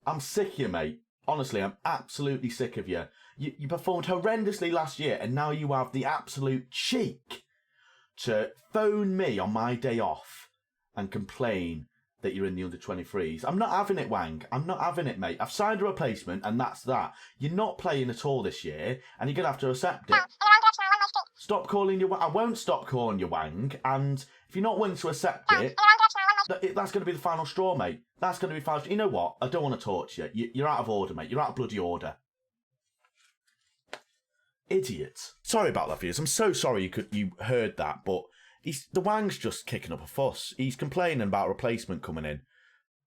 I'm sick of you, mate. Honestly, I'm absolutely sick of you. You performed horrendously last year, and now you have the absolute cheek to phone me on my day off and complain that you're in the under-23s. I'm not having it, Wang. I'm not having it, mate. I've signed a replacement, and that's that. You're not playing at all this year, and you're going to have to accept it. Stop calling you Wang. I won't stop calling you Wang, and if you're not willing to accept it, that's going to be the final straw, mate. That's going to be final. You know what? I don't want to talk to you. You're out of order, mate. You're out of bloody order. Idiot. Sorry about that, viewers. I'm so sorry you heard that, but the Wang's just kicking up a fuss. He's complaining about a replacement coming in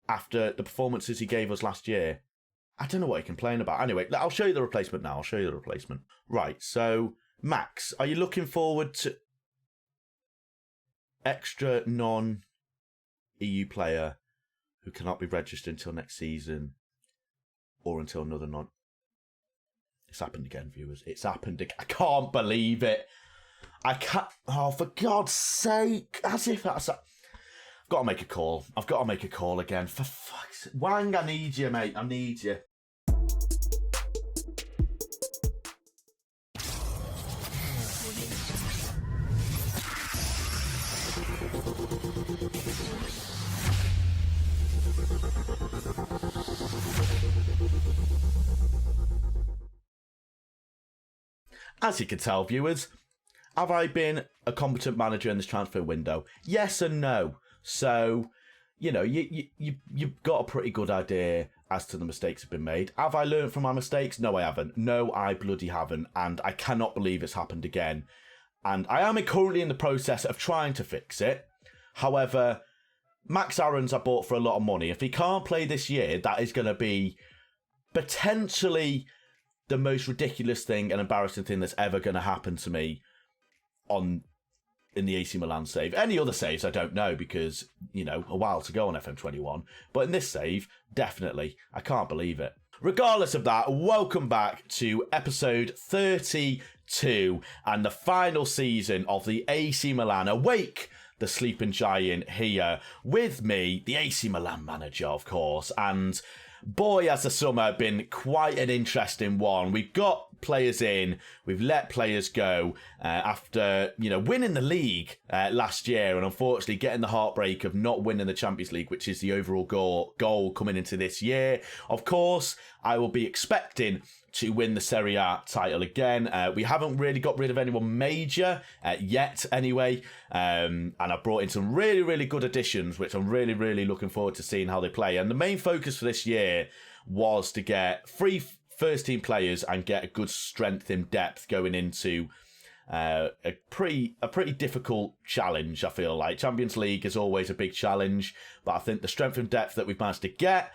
after the performances he gave us last year. I don't know what he complained about. Anyway, I'll show you the replacement now. I'll show you the replacement. Right, so, Max, are you looking forward to extra non-EU player who cannot be registered until next season or until another non... It's happened again, viewers. It's happened again. I can't believe it. I can't... Oh, for God's sake. As if that's... I've got to make a call. I've got to make a call again. For fuck's sake. Wang, I need you, mate. I need you. As you can tell, viewers, have I been a competent manager in this transfer window? Yes and no. So, you know, you've got a pretty good idea as to the mistakes that have been made. Have I learned from my mistakes? No, I haven't. No, I bloody haven't. And I cannot believe it's happened again. And I am currently in the process of trying to fix it. However, Max Aarons I bought for a lot of money. If he can't play this year, that is going to be potentially the most ridiculous thing and embarrassing thing that's ever going to happen to me in the AC Milan save. Any other saves, I don't know, because, you know, a while to go on FM21. But in this save, definitely. I can't believe it. Regardless of that, welcome back to episode 32 and the final season of the AC Milan. Awake the sleeping giant here with me, the AC Milan manager, of course, and boy, has the summer been quite an interesting one. We've got players in, we've let players go after, you know, winning the league last year and unfortunately getting the heartbreak of not winning the Champions League, which is the overall goal coming into this year. Of course, I will be expecting to win the Serie A title again. We haven't really got rid of anyone major yet anyway. And I brought in some really, really good additions, which I'm really, really looking forward to seeing how they play. And the main focus for this year was to get 3 first-team players and get a good strength in depth going into a pretty difficult challenge, I feel like. Champions League is always a big challenge, but I think the strength and depth that we've managed to get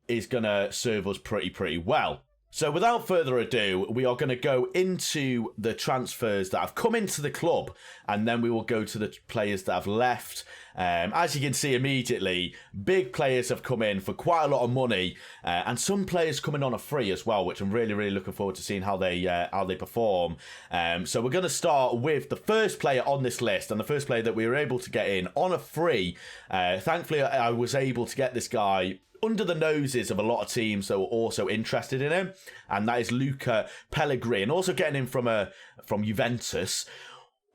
is going to serve us pretty well. So without further ado, we are going to go into the transfers that have come into the club, and then we will go to the players that have left. As you can see immediately, big players have come in for quite a lot of money, and some players coming on a free as well, which I'm really, really looking forward to seeing how they perform. So we're going to start with the first player on this list, and the first player that we were able to get in on a free. Thankfully, I was able to get this guy under the noses of a lot of teams that were also interested in him, and that is Luca Pellegrini, and also getting him from Juventus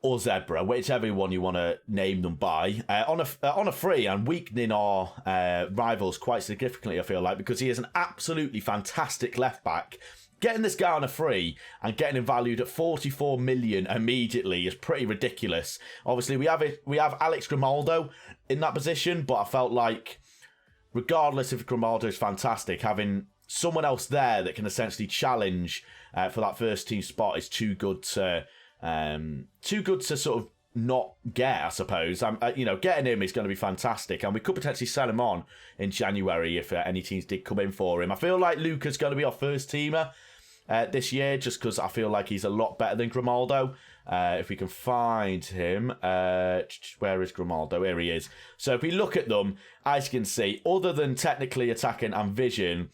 or Zebra, whichever one you want to name them by, on a free, and weakening our rivals quite significantly, I feel like, because he is an absolutely fantastic left back. Getting this guy on a free and getting him valued at 44 million immediately is pretty ridiculous. Obviously, we have Alex Grimaldo in that position, but I felt like, regardless if Grimaldo is fantastic, having someone else there that can essentially challenge for that first team spot is too good to sort of not get, I suppose. Getting him is going to be fantastic, and we could potentially sell him on in January if any teams did come in for him. I feel like Luca's going to be our first teamer this year, just because I feel like he's a lot better than Grimaldo. If we can find him, where is Grimaldo? Here he is. So if we look at them, as you can see, other than technically attacking and vision,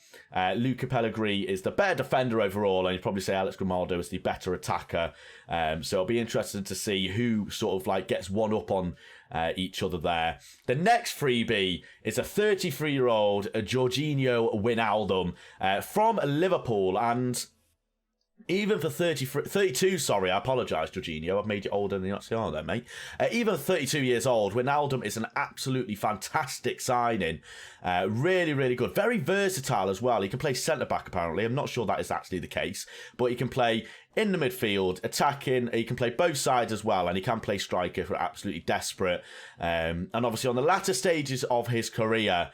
Luca Pellegrini is the better defender overall, and you'd probably say Alex Grimaldo is the better attacker. So it'll be interesting to see who sort of like gets one up on each other there. The next freebie is a 33-year-old Jorginho Wijnaldum from Liverpool, and even for 32, sorry, I apologise, Jorginho. I've made you older than you actually are there, mate. Even 32 years old, Wijnaldum is an absolutely fantastic signing. Really, really good. Very versatile as well. He can play centre-back, apparently. I'm not sure that is actually the case. But he can play in the midfield, attacking. He can play both sides as well. And he can play striker if we're absolutely desperate. And obviously on the latter stages of his career,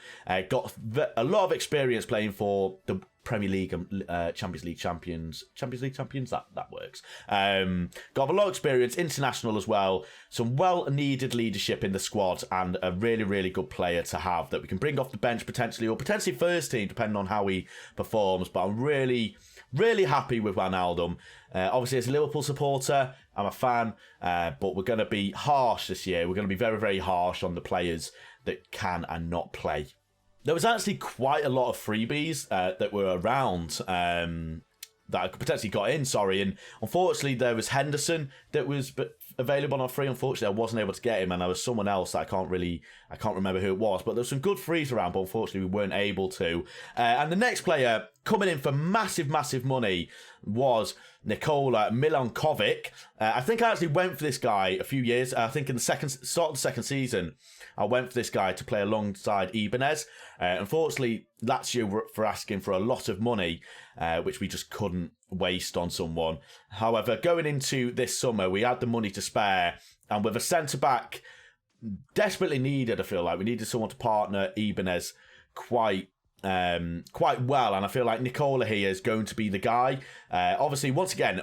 got a lot of experience playing for the Premier League and Champions League champions. That works. Got a lot of experience, international as well. Some well-needed leadership in the squad, and a really, really good player to have that we can bring off the bench potentially, or potentially first team, depending on how he performs. But I'm really, really happy with Wijnaldum. Obviously, as a Liverpool supporter, I'm a fan, but we're going to be harsh this year. We're going to be very, very harsh on the players that can and not play. There was actually quite a lot of freebies that were around that I potentially got in, and unfortunately there was Henderson that was available on free. Unfortunately, I wasn't able to get him, and there was someone else that I can't remember who it was, but there was some good frees around, but unfortunately we weren't able to. And the next player coming in for massive, massive money was Nikola Milankovic. I think I actually went for this guy a few years. I think in the start of the second season, I went for this guy to play alongside Ibanez. Unfortunately, Lazio were for asking for a lot of money, which we just couldn't waste on someone. However, going into this summer, we had the money to spare, and with a centre-back desperately needed, I feel like we needed someone to partner Ibanez quite well, and I feel like Nicola here is going to be the guy. Obviously, once again,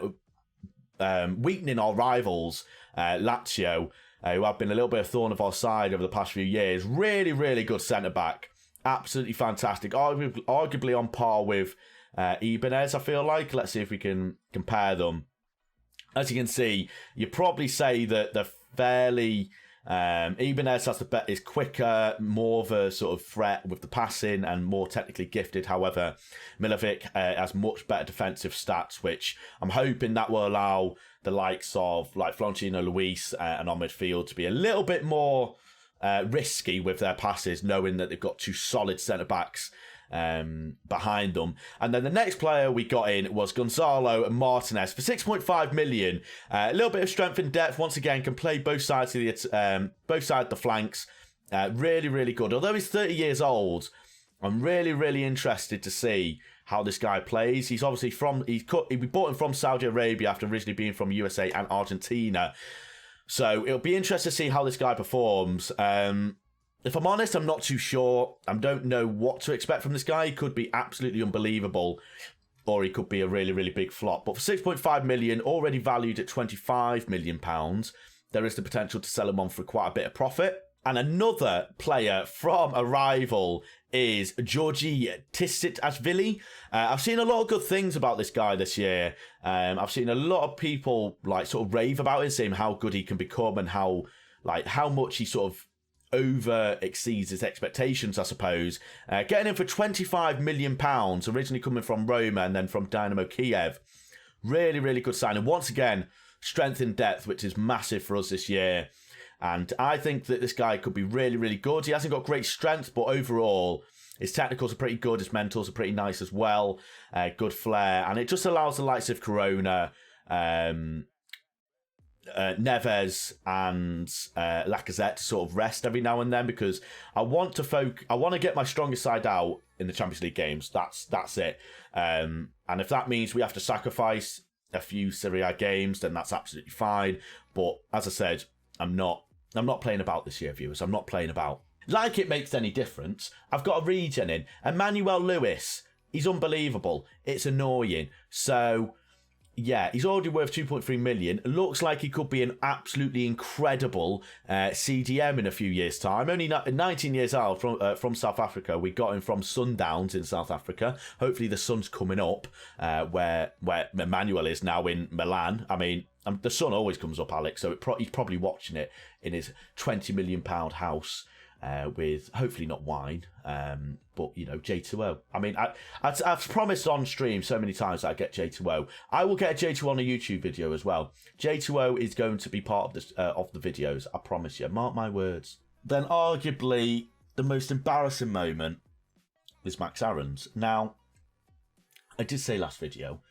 weakening our rivals, Lazio, who have been a little bit of thorn of our side over the past few years. Really, really good centre-back. Absolutely fantastic. Arguably on par with Ibanez, I feel like. Let's see if we can compare them. As you can see, you probably say that they're fairly... Ibanez is quicker, more of a sort of threat with the passing, and more technically gifted. However, Milovic has much better defensive stats, which I'm hoping that will allow the likes of like Florentino Luis and on midfield to be a little bit more risky with their passes, knowing that they've got two solid centre-backs behind them. And then the next player we got in was Gonzalo Martinez for 6.5 million. A little bit of strength and depth. Once again, can play both sides of the flanks. Really, really good. Although he's 30 years old, I'm really, really interested to see how this guy plays. He's obviously we bought him from Saudi Arabia after originally being from USA and Argentina. So it'll be interesting to see how this guy performs. If I'm honest, I'm not too sure. I don't know what to expect from this guy. He could be absolutely unbelievable, or he could be a really, really big flop. But for 6.5 million, already valued at £25 million, there is the potential to sell him on for quite a bit of profit. And another player from a rival is Georgi Tisitashvili. I've seen a lot of good things about this guy this year. I've seen a lot of people like sort of rave about him, saying how good he can become and how much he sort of over exceeds his expectations, I suppose. Getting him for £25 million, originally coming from Roma and then from Dynamo Kiev. Really, really good signing. Once again, strength and depth, which is massive for us this year. And I think that this guy could be really, really good. He hasn't got great strength, but overall, his technicals are pretty good. His mentals are pretty nice as well. Good flair. And it just allows the likes of Corona, Neves and Lacazette to sort of rest every now and then, because I want to get my strongest side out in the Champions League games. That's it. And if that means we have to sacrifice a few Serie A games, then that's absolutely fine. But as I said, I'm not playing about this year, viewers. I'm not playing about. Like it makes any difference. I've got a regen in. Emmanuel Lewis, he's unbelievable. It's annoying. So he's already worth 2.3 million. Looks like he could be an absolutely incredible CDM in a few years' time. Only 19 years old from South Africa. We got him from Sundowns in South Africa. Hopefully the sun's coming up where Emmanuel is now in Milan. I mean, the sun always comes up, Alex, so he's probably watching it in his £20 million house. With hopefully not wine, but J2O. I mean, I've promised on stream so many times that I get J2O. I will get a J2O on a YouTube video as well. J2O is going to be part of the videos. I promise you. Mark my words. Then arguably the most embarrassing moment is Max Aarons. Now, I did say last video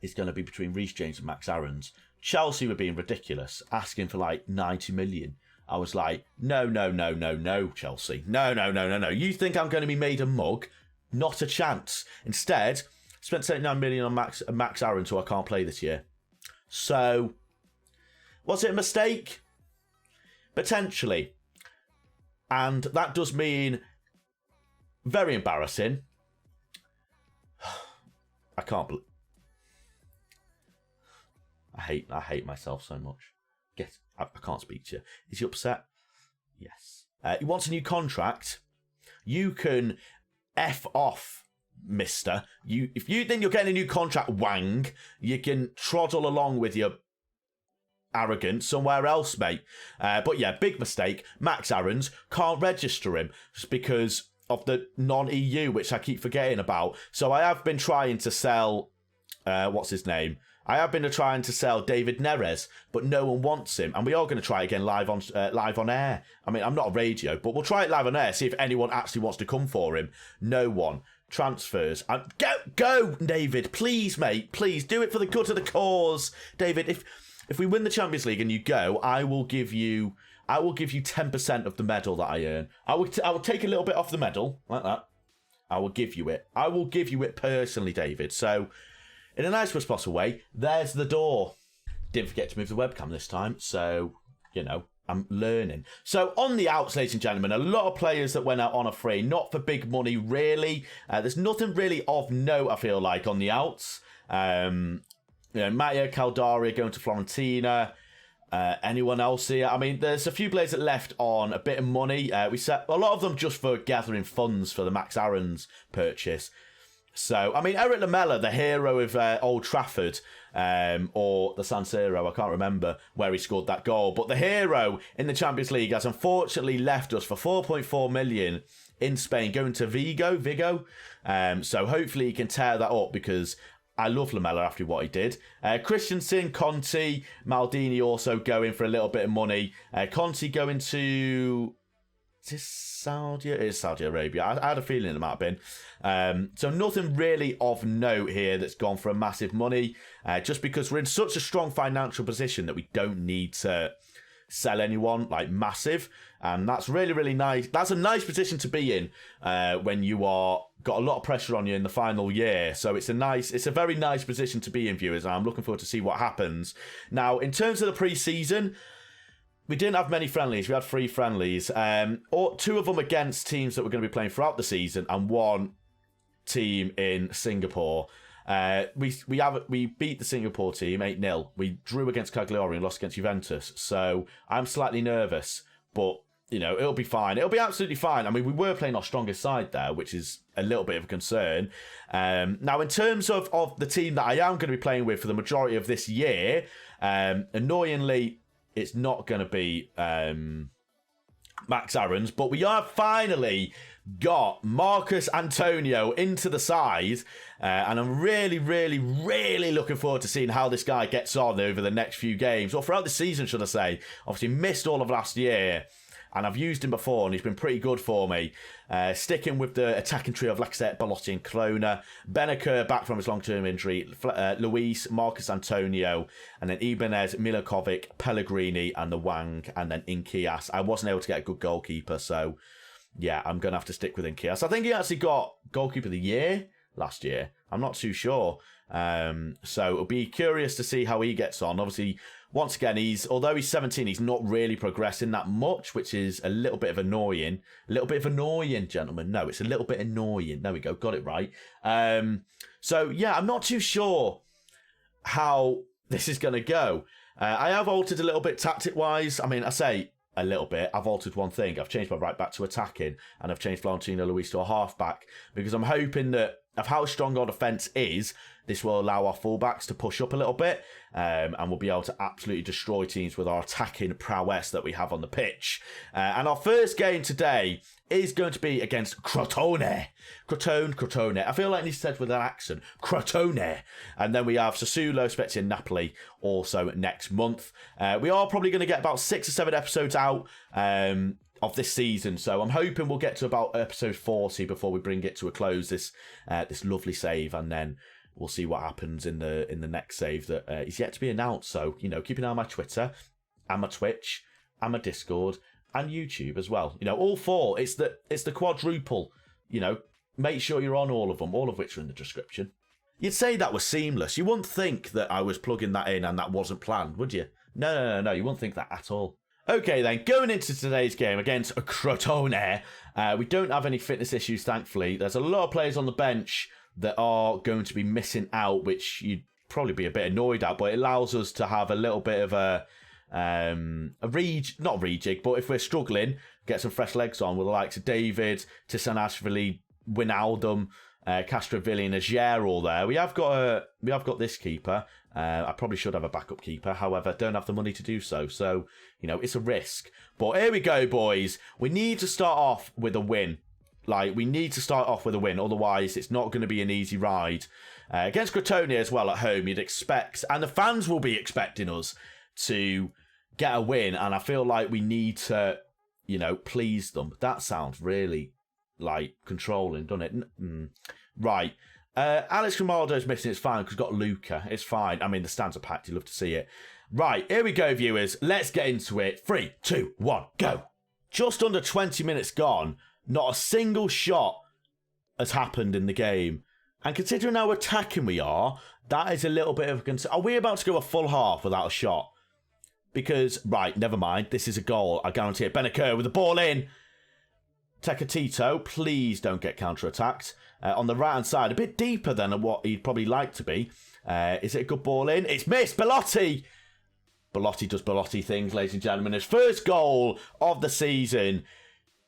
it's going to be between Reece James and Max Aarons. Chelsea were being ridiculous, asking for like 90 million. I was like, no, Chelsea. No. You think I'm going to be made a mug? Not a chance. Instead, spent 79 million on Max Aarons, who I can't play this year. So, was it a mistake? Potentially. And that does mean very embarrassing. I can't believe... I hate myself so much. I can't speak to you. Is he upset? Yes. He wants a new contract. You can F off, mister. If you think you're getting a new contract, Wang, you can troddle along with your arrogance somewhere else, mate. But yeah, big mistake. Max Aarons, can't register him just because of the non-EU, which I keep forgetting about. So I have been trying to sell... what's his name? I have been trying to sell David Neres, but no one wants him. And we are going to try again live on air. I mean, I'm not a radio, but we'll try it live on air, see if anyone actually wants to come for him. No one. Transfers. Go, David. Please, mate. Please, do it for the good of the cause. David, if we win the Champions League and you go, I will give you 10% of the medal that I earn. I will take a little bit off the medal, like that. I will give you it. I will give you it personally, David. So... in a nice possible way, there's the door. Didn't forget to move the webcam this time, so, I'm learning. So, on the outs, ladies and gentlemen, a lot of players that went out on a free, not for big money, really. There's nothing really of note, I feel like, on the outs. Matteo Caldari going to Florentina. Anyone else here? I mean, there's a few players that left on a bit of money. We set a lot of them just for gathering funds for the Max Aarons purchase. So, I mean, Eric Lamela, the hero of Old Trafford, or the San Siro, I can't remember where he scored that goal. But the hero in the Champions League has unfortunately left us for 4.4 million in Spain, going to Vigo. So hopefully he can tear that up because I love Lamela after what he did. Christensen, Conte, Maldini also going for a little bit of money. Conte going to... is this Saudi? It is Saudi Arabia. I had a feeling it might have been. So nothing really of note here that's gone for a massive money. Just because we're in such a strong financial position that we don't need to sell anyone like massive. And that's really, really nice. That's a nice position to be in when you are got a lot of pressure on you in the final year. So it's a very nice position to be in, viewers. And I'm looking forward to see what happens. Now, in terms of the pre-season, we didn't have many friendlies. We had 3 friendlies. 2 of them against teams that were going to be playing throughout the season, and 1 team in Singapore. We beat the Singapore team 8-0. We drew against Cagliari and lost against Juventus. So I'm slightly nervous, but it'll be fine. It'll be absolutely fine. I mean, we were playing our strongest side there, which is a little bit of a concern. Now, in terms of the team that I am going to be playing with for the majority of this year, annoyingly, it's not going to be Max Aarons, but we have finally got Marcus Antonio into the side, and I'm really, really, really looking forward to seeing how this guy gets on over the next few games, or throughout the season, should I say. Obviously, missed all of last year, and I've used him before, and he's been pretty good for me. Sticking with the attacking trio of Lacazette, Belotti and Klona. Benacer back from his long-term injury. Luis, Marcus Antonio, and then Ibanez, Milakovic, Pellegrini, and the Wang, and then Inkias. I wasn't able to get a good goalkeeper, so yeah, I'm going to have to stick with Inkias. I think he actually got goalkeeper of the year last year. I'm not too sure. So it'll be curious to see how he gets on. Obviously, once again, although he's 17, he's not really progressing that much, which is a little bit of annoying. A little bit of annoying, gentlemen. No, it's a little bit annoying. There we go. Got it right. So, yeah, I'm not too sure how this is going to go. I have altered a little bit tactic-wise. I mean, I say a little bit. I've altered one thing. I've changed my right back to attacking, and I've changed Florentino Luis to a half-back, because I'm hoping that of how strong our defence is, this will allow our fullbacks to push up a little bit, and we'll be able to absolutely destroy teams with our attacking prowess that we have on the pitch. And our first game today is going to be against Crotone. Crotone. I feel like he said with an accent. Crotone. And then we have Sassuolo, Spezia, and Napoli also next month. We are probably going to get about 6 or 7 episodes out of this season, so I'm hoping we'll get to about episode 40 before we bring it to a close, this lovely save, and then we'll see what happens in the next save that is yet to be announced. So, keep an eye on my Twitter and my Twitch and my Discord and YouTube as well. All 4. It's the quadruple. Make sure you're on all of them, all of which are in the description. You'd say that was seamless. You wouldn't think that I was plugging that in and that wasn't planned, would you? No. You wouldn't think that at all. Okay, then, going into today's game against Crotone, we don't have any fitness issues, thankfully. There's a lot of players on the bench that are going to be missing out, which you'd probably be a bit annoyed at, but it allows us to have a little bit of not rejig, but if we're struggling, get some fresh legs on with the likes of David, Tissanashvili, Wijnaldum, Castrovilli and Agier all there. We have got this keeper. I probably should have a backup keeper. However, don't have the money to do so. So, it's a risk. But here we go, boys. We need to start off with a win. Otherwise, it's not going to be an easy ride. Against Crotone as well at home, you'd expect, and the fans will be expecting us to get a win. And I feel like we need to, please them. That sounds really controlling, doesn't it? Right. Alex Grimaldo's missing. It's fine because we've got Luca. It's fine. I mean, the stands are packed. You love to see it. Right. Here we go, viewers. Let's get into it. 3, 2, 1, go. Just under 20 minutes gone. Not a single shot has happened in the game. And considering how attacking we are, that is a little bit of a concern. Are we about to go a full half without a shot? Because, right, never mind. This is a goal. I guarantee it. Benacer with the ball in. Tecatito, please don't get counter-attacked. On the right-hand side, a bit deeper than what he'd probably like to be. Is it a good ball in? It's missed. Belotti. Belotti does Belotti things, ladies and gentlemen. His first goal of the season.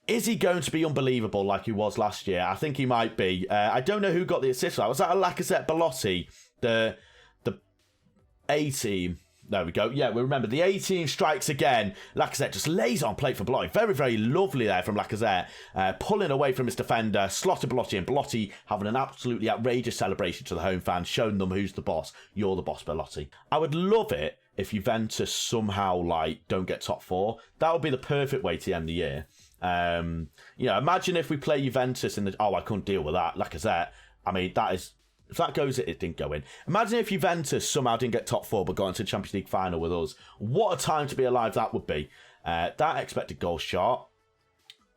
Is he going to be unbelievable like he was last year? I think he might be. I don't know who got the assist. Was that a Lacazette Belotti? The A team. There we go. Yeah, we remember the A team strikes again. Lacazette just lays on plate for Belotti. Very, very lovely there from Lacazette. Pulling away from his defender. Slotted Belotti, and Belotti having an absolutely outrageous celebration to the home fans, showing them who's the boss. You're the boss, Belotti. I would love it if Juventus somehow don't get top 4. That would be the perfect way to end the year. Imagine if we play Juventus in the... Oh, I couldn't deal with that. Lacazette. I mean, that is... If that goes, it didn't go in. Imagine if Juventus somehow didn't get top 4 but got into the Champions League final with us. What a time to be alive that would be. That expected goal shot.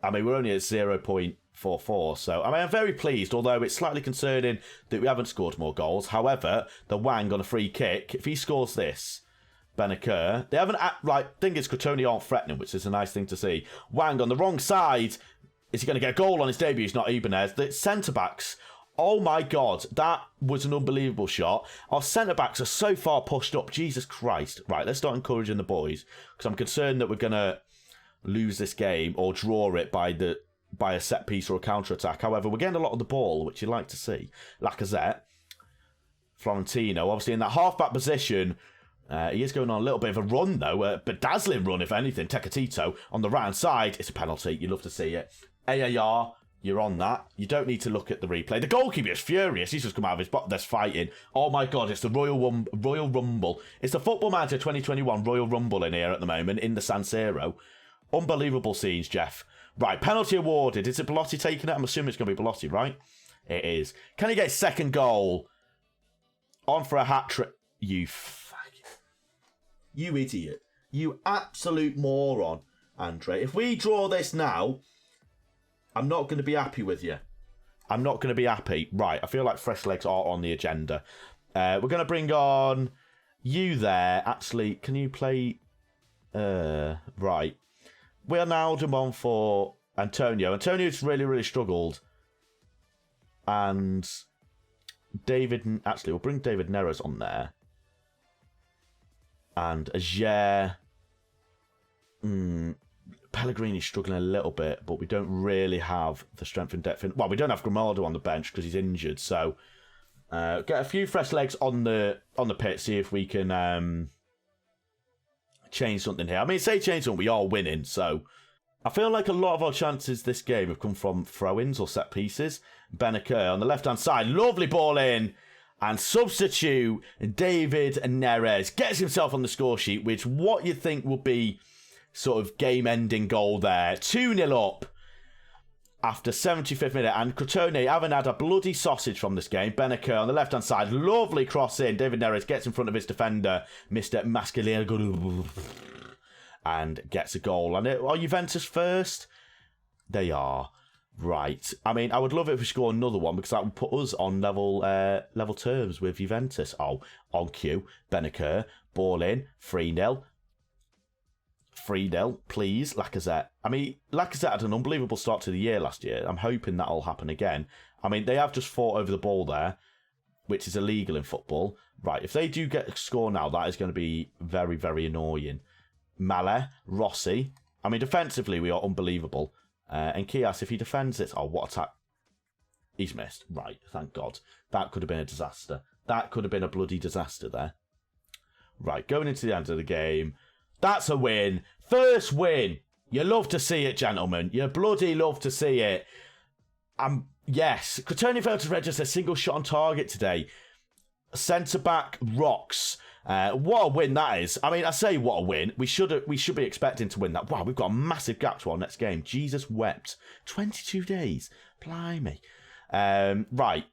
I mean, we're only at 0.44. So, I mean, I'm very pleased, although it's slightly concerning that we haven't scored more goals. However, the Wang on a free kick, if he scores this... Benacer. They haven't... thing is, Crotone aren't threatening, which is a nice thing to see. Wang on the wrong side. Is he going to get a goal on his debut? He's not Ibanez. The centre-backs... Oh my God, that was an unbelievable shot. Our centre-backs are so far pushed up. Jesus Christ. Right, let's start encouraging the boys, because I'm concerned that we're going to lose this game or draw it by a set piece or a counter-attack. However, we're getting a lot of the ball, which you like to see. Lacazette. Florentino, obviously in that half-back position... he is going on a little bit of a run, though. A bedazzling run, if anything. Tecatito on the right-hand side. It's a penalty. You love to see it. AAR, you're on that. You don't need to look at the replay. The goalkeeper is furious. He's just come out of his box. There's fighting. Oh, my God. It's the Royal Rumble. It's the Football Manager 2021 Royal Rumble in here at the moment in the San Siro. Unbelievable scenes, Jeff. Right, penalty awarded. Is it Belotti taking it? I'm assuming it's going to be Belotti, right? It is. Can he get his second goal? On for a hat-trick. You idiot. You absolute moron, Andre. If we draw this now, I'm not going to be happy with you. I'm not going to be happy. Right, I feel like fresh legs are on the agenda. We're going to bring on you there. Actually, can you play... right. Wijnaldum on for Antonio. Antonio's really, really struggled. And David... Actually, we'll bring David Neres on there. and Ajer. Pellegrini's struggling a little bit, but we don't really have the strength and depth. Well, we don't have Grimaldo on the bench because he's injured. So get a few fresh legs on the pitch, see if we can change something here. I mean, say change something, we are winning. So I feel like a lot of our chances this game have come from throw-ins or set pieces. Benacer on the left-hand side, lovely ball in. And substitute David Neres gets himself on the score sheet, which what you think will be sort of game-ending goal there. 2-0 up after 75th minute. And Crotone haven't had a bloody sausage from this game. Benacer on the left-hand side, lovely cross in. David Neres gets in front of his defender, Mr. Mascherano, and gets a goal. And are Juventus first? They are. Right. I mean, I would love it if we score another one because that would put us on level terms with Juventus. Oh, on cue. Benacer, ball in, 3-0. 3-0, please, Lacazette. I mean, Lacazette had an unbelievable start to the year last year. I'm hoping that'll happen again. I mean, they have just fought over the ball there, which is illegal in football. Right, if they do get a score now, that is going to be very, very annoying. Male, Rossi. I mean, defensively, we are unbelievable. And Kias, if he defends it... Oh, what attack. He's missed. Right, thank God. That could have been a disaster. That could have been a bloody disaster there. Right, going into the end of the game. That's a win. First win. You love to see it, gentlemen. You bloody love to see it. Yes, Crotone failed to register a single shot on target today. Centre-back rocks. What a win that is. I mean, I say what a win. We should be expecting to win that. Wow, we've got a massive gap to our next game. Jesus wept. 22 days. Blimey. Right.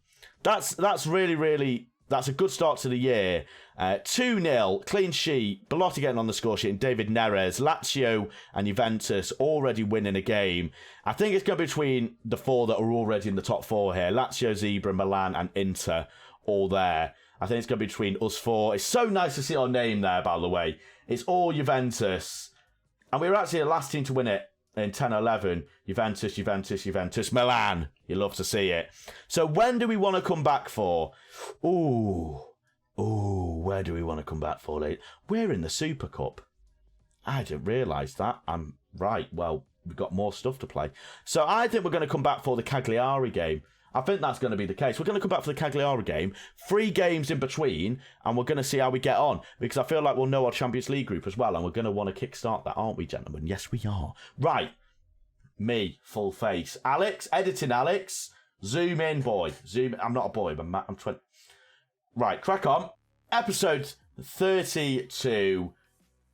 That's really, really... That's a good start to the year. 2-0, clean sheet. Belotti getting on the score sheet. And David Neres, Lazio and Juventus already winning a game. I think it's going to be between the four that are already in the top four here. Lazio, Zebra, Milan and Inter all there. I think it's going to be between us four. It's so nice to see our name there, by the way. It's all Juventus. And we were actually the last team to win it in 10-11. Juventus, Juventus, Juventus, Milan. You love to see it. So when do we want to come back for? Ooh, where do we want to come back for, late? We're in the Super Cup. I didn't realise that. I'm right. Well, we've got more stuff to play. So I think we're going to come back for the Cagliari game. I think that's going to be the case. We're going to come back for the Cagliari game, 3 games in between, and we're going to see how we get on. Because I feel like we'll know our Champions League group as well, and we're going to want to kickstart that, aren't we, gentlemen? Yes, we are. Right. Me, full face. Alex, editing Alex. Zoom in, boy. Zoom in. I'm not a boy, but I'm 20. Right, crack on. Episode 32.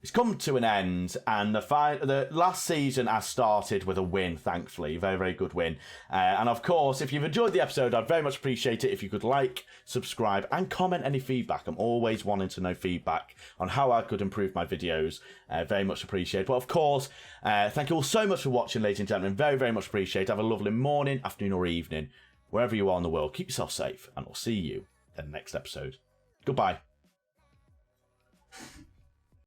It's come to an end, and the last season has started with a win, thankfully. Very, very good win. And of course, if you've enjoyed the episode, I'd very much appreciate it if you could like, subscribe, and comment any feedback. I'm always wanting to know feedback on how I could improve my videos. Very much appreciate. But of course, thank you all so much for watching, ladies and gentlemen. Very, very much appreciate. Have a lovely morning, afternoon, or evening, wherever you are in the world. Keep yourself safe, and I'll see you in the next episode. Goodbye.